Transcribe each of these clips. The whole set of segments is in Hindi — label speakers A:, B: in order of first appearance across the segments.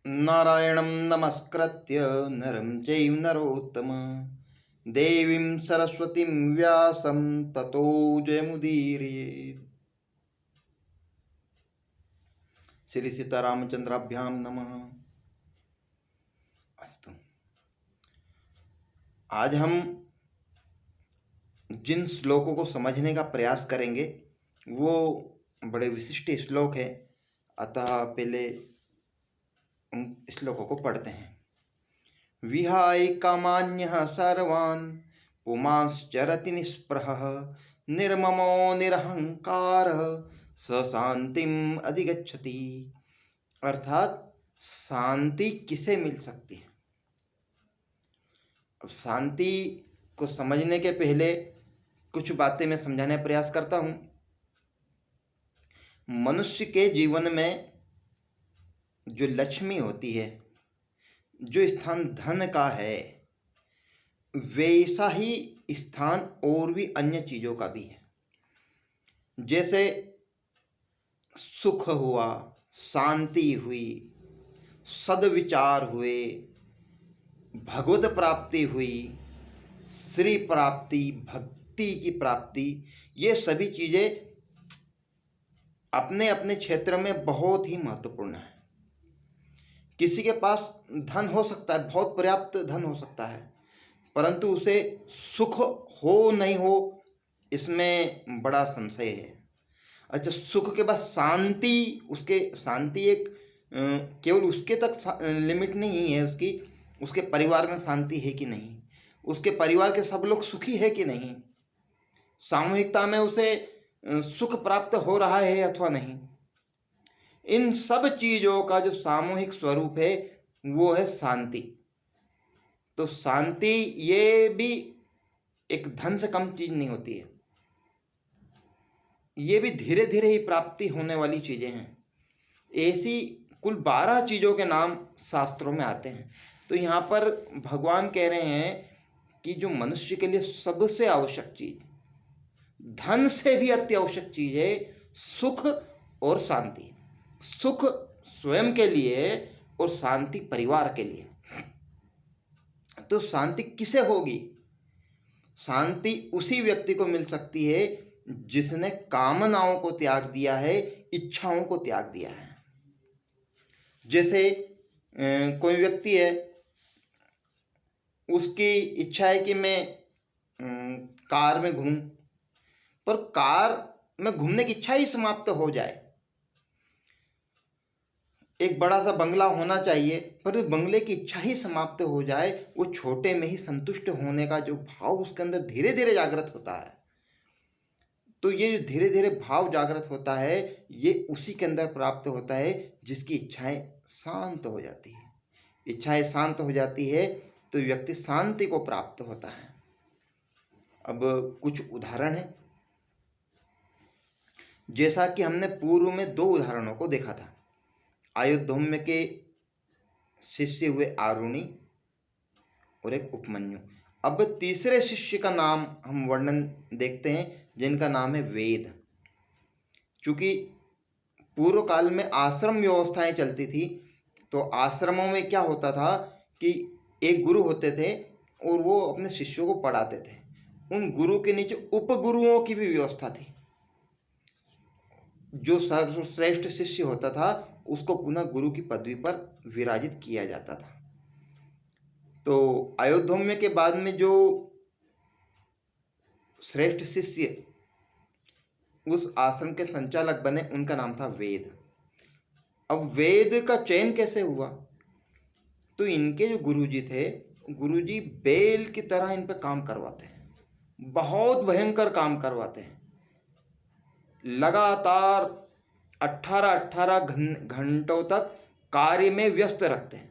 A: नारायणं नमस्कृत्य नरं चैव नरोत्तमं देवीं सरस्वतीं व्यासं ततो जयमुदीरयेत्। श्री सीतारामचंद्राभ्यां नमः। अस्तु, आज हम जिन श्लोकों को समझने का प्रयास करेंगे वो बड़े विशिष्ट श्लोक है। अतः पहले उन श्लोकों को पढ़ते हैं। विहाय कामान्यः सर्वान् पुमांश्चरति निःस्पृहः निर्ममो निरहंकारः स शांतिम अधिगच्छति। अर्थात शांति किसे मिल सकती है। अब शांति को समझने के पहले कुछ बातें मैं समझाने का प्रयास करता हूं। मनुष्य के जीवन में जो लक्ष्मी होती है, जो स्थान धन का है, वैसा ही स्थान और भी अन्य चीजों का भी है। जैसे सुख हुआ, शांति हुई, सद्विचार हुए, भगवत प्राप्ति हुई, श्री प्राप्ति, भक्ति की प्राप्ति, ये सभी चीजें अपने अपने क्षेत्र में बहुत ही महत्वपूर्ण है। किसी के पास धन हो सकता है, बहुत पर्याप्त धन हो सकता है, परंतु उसे सुख हो नहीं हो इसमें बड़ा संशय है। अच्छा, सुख के बाद शांति, शांति एक केवल उसके तक लिमिट नहीं है उसकी, उसके परिवार में शांति है कि नहीं, उसके परिवार के सब लोग सुखी है कि नहीं, सामूहिकता में उसे सुख प्राप्त हो रहा है अथवा नहीं। इन सब चीजों का जो सामूहिक स्वरूप है वो है शांति। तो शांति ये भी एक धन से कम चीज नहीं होती है, ये भी धीरे धीरे ही प्राप्ति होने वाली चीजें हैं। ऐसी कुल 12 चीजों के नाम शास्त्रों में आते हैं। तो यहाँ पर भगवान कह रहे हैं कि जो मनुष्य के लिए सबसे आवश्यक चीज, धन से भी अति आवश्यक चीज है सुख और शांति। सुख स्वयं के लिए और शांति परिवार के लिए। तो शांति किसे होगी? शांति उसी व्यक्ति को मिल सकती है जिसने कामनाओं को त्याग दिया है, इच्छाओं को त्याग दिया है। जैसे कोई व्यक्ति है, उसकी इच्छा है कि मैं कार में घूमूं, पर कार में घूमने की इच्छा ही समाप्त हो जाए। एक बड़ा सा बंगला होना चाहिए, पर बंगले की इच्छा ही समाप्त हो जाए, वो छोटे में ही संतुष्ट होने का जो भाव उसके अंदर धीरे धीरे जागृत होता है। तो ये जो धीरे धीरे भाव जागृत होता है, ये उसी के अंदर प्राप्त होता है जिसकी इच्छाएं शांत हो जाती है। इच्छाएं शांत हो जाती है तो व्यक्ति शांति को प्राप्त होता है। अब कुछ उदाहरण है। जैसा कि हमने पूर्व में 2 उदाहरणों को देखा था। आयुधौम्य के शिष्य हुए आरुणि और एक उपमन्यु। अब तीसरे शिष्य का नाम हम वर्णन देखते हैं, जिनका नाम है वेद। चूंकि पूर्व काल में आश्रम व्यवस्थाएं चलती थी, तो आश्रमों में क्या होता था कि एक गुरु होते थे और वो अपने शिष्यों को पढ़ाते थे। उन गुरु के नीचे उपगुरुओं की भी व्यवस्था थी। जो सर्वश्रेष्ठ शिष्य होता था उसको पुनः गुरु की पदवी पर विराजित किया जाता था। तो आयुधौम्य के बाद में जो श्रेष्ठ शिष्य उस आश्रम के संचालक बने, उनका नाम था वेद। अब वेद का चयन कैसे हुआ? तो इनके जो गुरुजी थे, गुरुजी बेल की तरह इन पे काम करवाते हैं, बहुत भयंकर काम करवाते हैं। लगातार 18 घंटों तक कार्य में व्यस्त रखते हैं,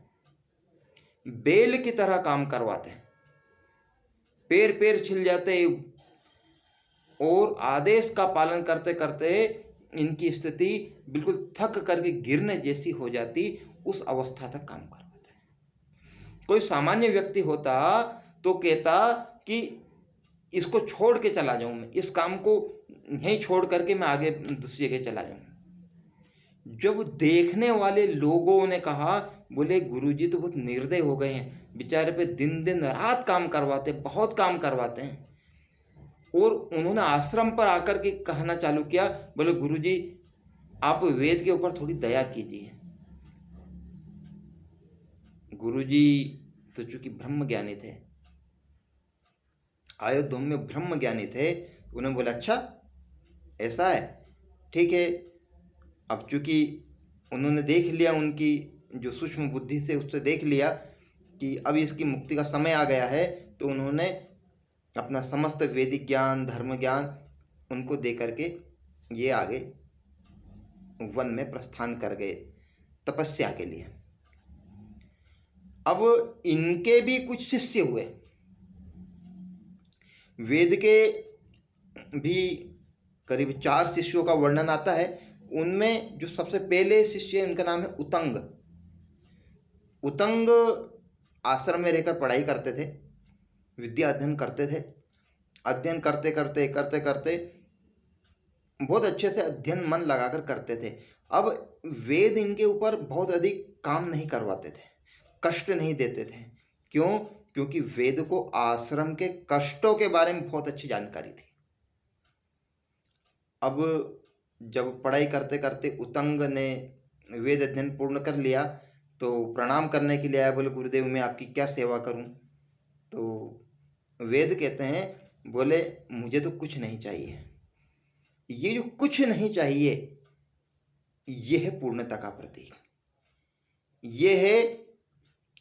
A: बेल की तरह काम करवाते हैं। पैर पैर छिल जाते और आदेश का पालन करते करते इनकी स्थिति बिल्कुल थक करके गिरने जैसी हो जाती, उस अवस्था तक काम करवाते हैं। कोई सामान्य व्यक्ति होता तो कहता कि इसको छोड़ के चला जाऊं, मैं इस काम को यहीं छोड़ करके मैं आगे दूसरी जगह चला जाऊं। जब देखने वाले लोगों ने कहा, बोले गुरुजी तो बहुत निर्दय हो गए हैं, बेचारे पे दिन दिन रात काम करवाते, बहुत काम करवाते हैं। और उन्होंने आश्रम पर आकर के कहना चालू किया, बोले गुरुजी आप वेद के ऊपर थोड़ी दया कीजिए। गुरुजी तो चूंकि ब्रह्म ज्ञानी थे, आयोध्या में ब्रह्म ज्ञानी थे, उन्होंने बोला अच्छा ऐसा है, ठीक है। अब चूंकि उन्होंने देख लिया, उनकी जो सूक्ष्म बुद्धि से उससे देख लिया कि अब इसकी मुक्ति का समय आ गया है, तो उन्होंने अपना समस्त वैदिक ज्ञान, धर्म ज्ञान उनको दे करके ये आगे वन में प्रस्थान कर गए तपस्या के लिए। अब इनके भी कुछ शिष्य हुए। वेद के भी करीब 4 शिष्यों का वर्णन आता है। उनमें जो सबसे पहले शिष्य उनका नाम है उतंग। उतंग आश्रम में रहकर पढ़ाई करते थे, विद्या अध्ययन करते थे। अध्ययन करते करते करते करते बहुत अच्छे से अध्ययन मन लगाकर करते थे। अब वेद इनके ऊपर बहुत अधिक काम नहीं करवाते थे, कष्ट नहीं देते थे। क्यों? क्योंकि वेद को आश्रम के कष्टों के बारे में बहुत अच्छी जानकारी थी। अब जब पढ़ाई करते करते उतंग ने वेद अध्ययन पूर्ण कर लिया, तो प्रणाम करने के लिए आया, बोले गुरुदेव मैं आपकी क्या सेवा करूं? तो वेद कहते हैं, बोले मुझे तो कुछ नहीं चाहिए। ये जो कुछ नहीं चाहिए, ये है पूर्णता का प्रतीक। ये है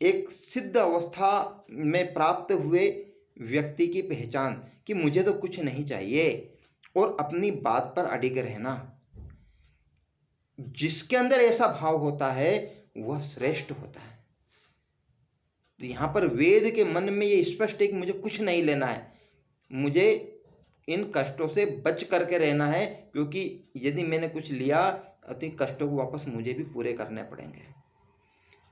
A: एक सिद्ध अवस्था में प्राप्त हुए व्यक्ति की पहचान कि मुझे तो कुछ नहीं चाहिए, और अपनी बात पर अडिग रहना। जिसके अंदर ऐसा भाव होता है वह श्रेष्ठ होता है। तो यहाँ पर वेद के मन में ये स्पष्ट है कि मुझे कुछ नहीं लेना है, मुझे इन कष्टों से बच करके रहना है, क्योंकि यदि मैंने कुछ लिया तो इन कष्टों को वापस मुझे भी पूरे करने पड़ेंगे।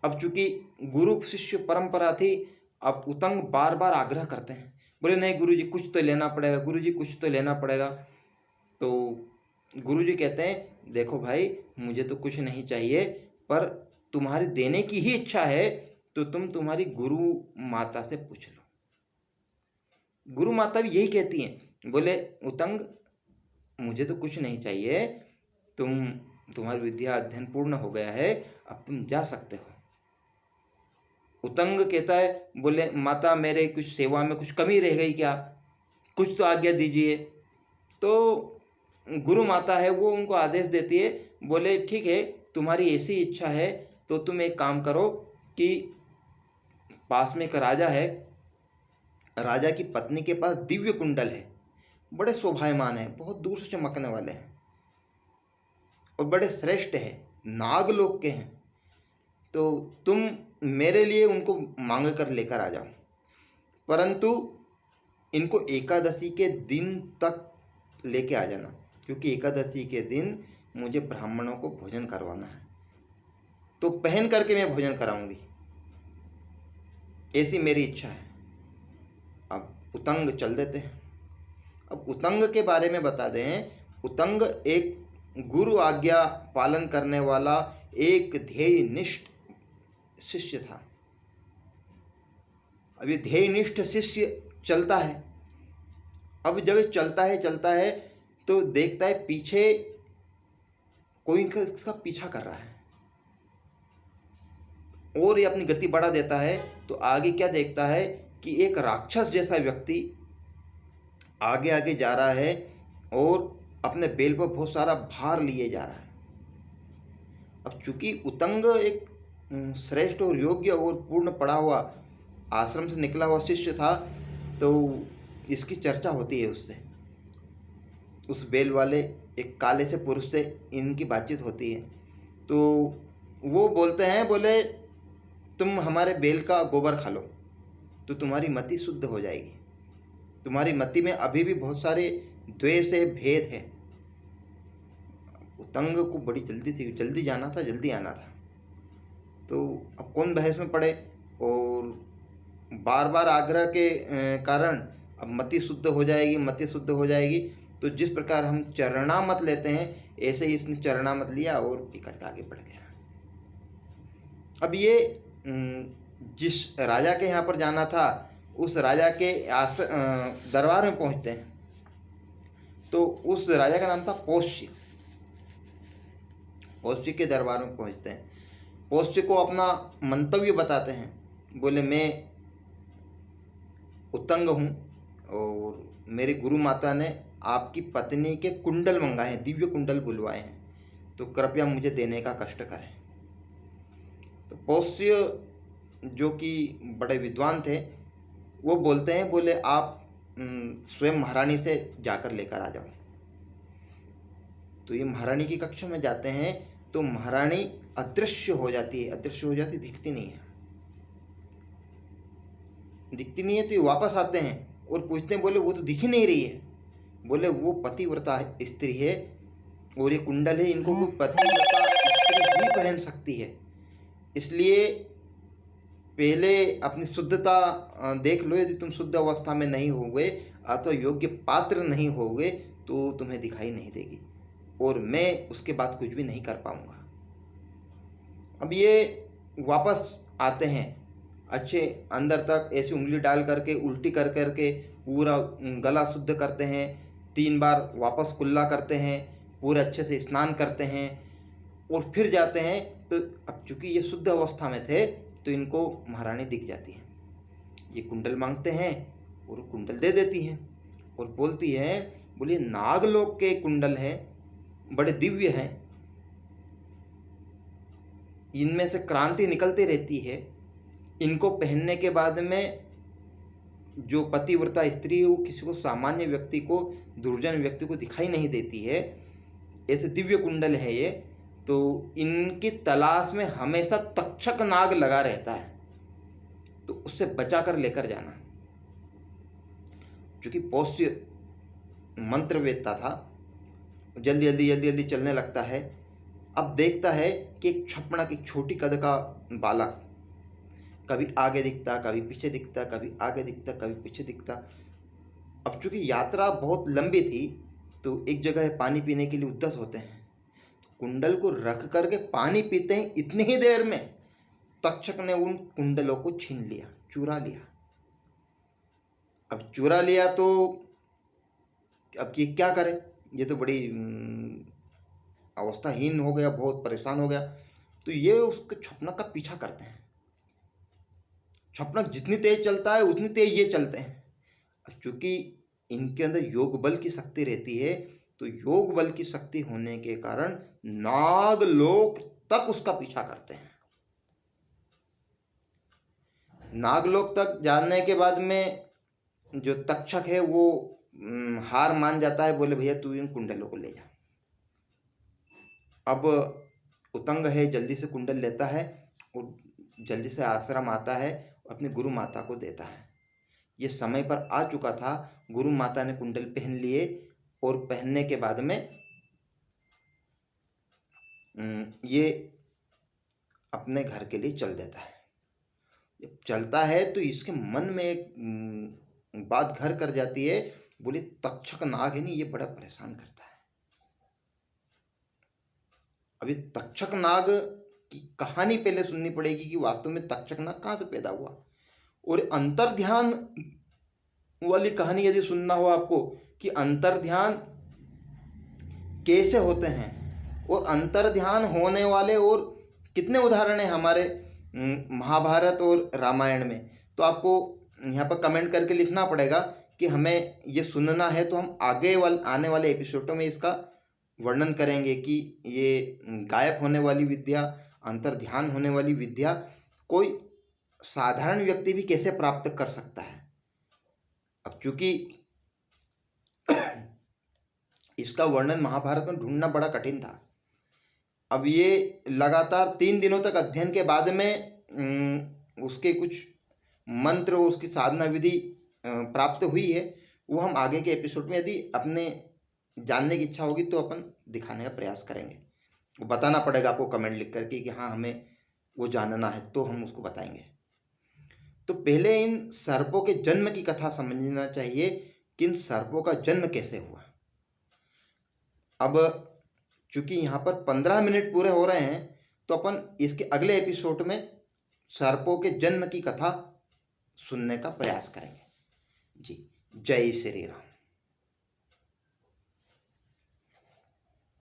A: अब चूंकि गुरु शिष्य परंपरा थी, अब उतंग बार बार आग्रह करते हैं, बोले नहीं गुरुजी कुछ तो लेना पड़ेगा, गुरुजी कुछ तो लेना पड़ेगा। तो गुरुजी कहते हैं देखो भाई मुझे तो कुछ नहीं चाहिए, पर तुम्हारी देने की ही इच्छा है तो तुम तुम्हारी गुरु माता से पूछ लो। गुरु माता भी यही कहती हैं, बोले उतंग मुझे तो कुछ नहीं चाहिए, तुम्हारी विद्या अध्ययन पूर्ण हो गया है, अब तुम जा सकते हो। उतंग कहता है, बोले माता मेरे कुछ सेवा में कुछ कमी रह गई क्या, कुछ तो आज्ञा दीजिए। तो गुरु माता है वो उनको आदेश देती है, बोले ठीक है तुम्हारी ऐसी इच्छा है तो तुम एक काम करो कि पास में एक राजा है, राजा की पत्नी के पास दिव्य कुंडल है, बड़े शोभायमान है, बहुत दूर से चमकने वाले हैं और बड़े श्रेष्ठ है, नागलोक के हैं। तो तुम मेरे लिए उनको मांग कर लेकर आ जाओ, परंतु इनको एकादशी के दिन तक लेके आ जाना, क्योंकि एकादशी के दिन मुझे ब्राह्मणों को भोजन करवाना है, तो पहन करके मैं भोजन कराऊंगी, ऐसी मेरी इच्छा है। अब उतंग चल देते हैं। अब उतंग के बारे में बता दें, उतंग एक गुरु आज्ञा पालन करने वाला एक ध्येयनिष्ठ शिष्य था। अब ये ध्येयनिष्ठ शिष्य चलता है। अब जब ये चलता है तो देखता है पीछे कोई इसका पीछा कर रहा है, और ये अपनी गति बढ़ा देता है। तो आगे क्या देखता है कि एक राक्षस जैसा व्यक्ति आगे आगे जा रहा है और अपने बेल पर बहुत सारा भार लिए जा रहा है। अब चूंकि उतंग एक श्रेष्ठ और योग्य और पूर्ण पढ़ा हुआ आश्रम से निकला हुआ शिष्य था, तो इसकी चर्चा होती है उससे, उस बेल वाले एक काले से पुरुष से इनकी बातचीत होती है। तो वो बोलते हैं, बोले तुम हमारे बेल का गोबर खा लो तो तुम्हारी मति शुद्ध हो जाएगी, तुम्हारी मति में अभी भी बहुत सारे द्वेष है, भेद है। उतंग को बड़ी जल्दी थी, जल्दी जाना था, जल्दी आना था, तो अब कौन बहस में पड़े, और बार बार आग्रह के कारण अब मति शुद्ध हो जाएगी, मति शुद्ध हो जाएगी। तो जिस प्रकार हम चरणामत लेते हैं, ऐसे ही इसने चरणामत लिया और पीकर के आगे बढ़ गया। अब ये जिस राजा के यहाँ पर जाना था, उस राजा के दरबार में पहुँचते हैं। तो उस राजा का नाम था पोष्य। पोष्य के दरबार में पहुँचते हैं। पोष्य को अपना मंतव्य बताते हैं। बोले, मैं उतंग हूँ और मेरी गुरु माता ने आपकी पत्नी के कुंडल मंगाए हैं, दिव्य कुंडल बुलवाए हैं, तो कृपया मुझे देने का कष्ट करें। तो पोष्य जो कि बड़े विद्वान थे, वो बोलते हैं, बोले आप स्वयं महारानी से जाकर लेकर आ जाओ। तो ये महारानी की कक्षा में जाते हैं तो महारानी अदृश्य हो जाती है। अदृश्य हो जाती, दिखती नहीं है। दिखती नहीं है तो ये वापस आते हैं और पूछते हैं, बोले वो तो दिख ही नहीं रही है। बोले वो पतिव्रता स्त्री है और ये कुंडल है, इनको कोई पतिव्रता स्त्री ही पहन सकती है। इसलिए पहले अपनी शुद्धता देख लो। यदि तुम शुद्ध अवस्था में नहीं होगे अथवा योग्य पात्र नहीं होगे तो तुम्हें दिखाई नहीं देगी और मैं उसके बाद कुछ भी नहीं कर पाऊंगा। अब ये वापस आते हैं, अच्छे अंदर तक ऐसी उंगली डाल करके उल्टी कर करके पूरा गला शुद्ध करते हैं। 3 बार वापस कुल्ला करते हैं, पूरे अच्छे से स्नान करते हैं और फिर जाते हैं। तो अब चूंकि ये शुद्ध अवस्था में थे तो इनको महारानी दिख जाती है। ये कुंडल मांगते हैं और कुंडल दे देती हैं और बोलती है, बोलिए नागलोक के कुंडल हैं, बड़े दिव्य हैं, इनमें से क्रांति निकलती रहती है। इनको पहनने के बाद में जो पतिव्रता स्त्री है वो किसी को, सामान्य व्यक्ति को, दुर्जन व्यक्ति को दिखाई नहीं देती है। ऐसे दिव्य कुंडल है ये। तो इनकी तलाश में हमेशा तक्षक नाग लगा रहता है, तो उससे बचा कर लेकर जाना। क्योंकि पोष्य मंत्रवेत्ता था, जल्दी जल्दी जल्दी जल्दी चलने लगता है। अब देखता है कि एक छपड़ा की छोटी कद का बालक कभी आगे दिखता, कभी पीछे दिखता, कभी आगे दिखता, कभी पीछे दिखता। अब चूंकि यात्रा बहुत लंबी थी तो एक जगह पानी पीने के लिए उद्यत होते हैं। तो कुंडल को रख करके पानी पीते हैं, इतनी ही देर में तक्षक ने उन कुंडलों को छीन लिया, चुरा लिया। अब चुरा लिया तो अब ये क्या करे, ये तो बड़ी अवस्थाहीन हो गया, बहुत परेशान हो गया। तो ये उसके छपनक का पीछा करते हैं। छपनक जितनी तेज चलता है उतनी तेज ये चलते हैं। चूंकि इनके अंदर योग बल की शक्ति रहती है, तो योग बल की शक्ति होने के कारण नागलोक तक उसका पीछा करते हैं। नागलोक तक जाने के बाद में जो तक्षक है वो हार मान जाता है। बोले भैया तू इन कुंडलों को ले जा। अब उतंग है, जल्दी से कुंडल लेता है और जल्दी से आश्रम आता है, अपनी गुरु माता को देता है। ये समय पर आ चुका था। गुरु माता ने कुंडल पहन लिए और पहनने के बाद में ये अपने घर के लिए चल देता है। जब चलता है तो इसके मन में एक बात घर कर जाती है। बोले तक्षक नाग है नहीं, ये बड़ा परेशान करता है। अभी तक्षक नाग की कहानी पहले सुननी पड़ेगी कि वास्तव में तक्षक नाग कहाँ से पैदा हुआ, और अंतर्ध्यान वाली कहानी यदि सुनना हो आपको कि अंतर्ध्यान कैसे होते हैं और अंतर्ध्यान होने वाले और कितने उदाहरण हैं हमारे महाभारत और रामायण में, तो आपको यहाँ पर कमेंट करके लिखना पड़ेगा कि हमें ये सुनना है। तो हम आने वाले एपिसोडों में इसका वर्णन करेंगे कि ये गायब होने वाली विद्या, अंतर्ध्यान होने वाली विद्या कोई साधारण व्यक्ति भी कैसे प्राप्त कर सकता है। अब चूंकि इसका वर्णन महाभारत में ढूंढना बड़ा कठिन था। अब ये लगातार 3 दिनों तक अध्ययन के बाद में उसके कुछ मंत्र, उसकी साधना विधि प्राप्त हुई है। वो हम आगे के एपिसोड में यदि अपने जानने की इच्छा होगी तो अपन दिखाने का प्रयास करेंगे। वो बताना पड़ेगा आपको कमेंट लिख करके कि हाँ हमें वो जानना है, तो हम उसको बताएंगे। तो पहले इन सर्पों के जन्म की कथा समझना चाहिए कि इन सर्पों का जन्म कैसे हुआ। अब चूंकि यहाँ पर 15 मिनट पूरे हो रहे हैं, तो अपन इसके अगले एपिसोड में सर्पों के जन्म की कथा सुनने का प्रयास करेंगे। जी, जय श्री राम।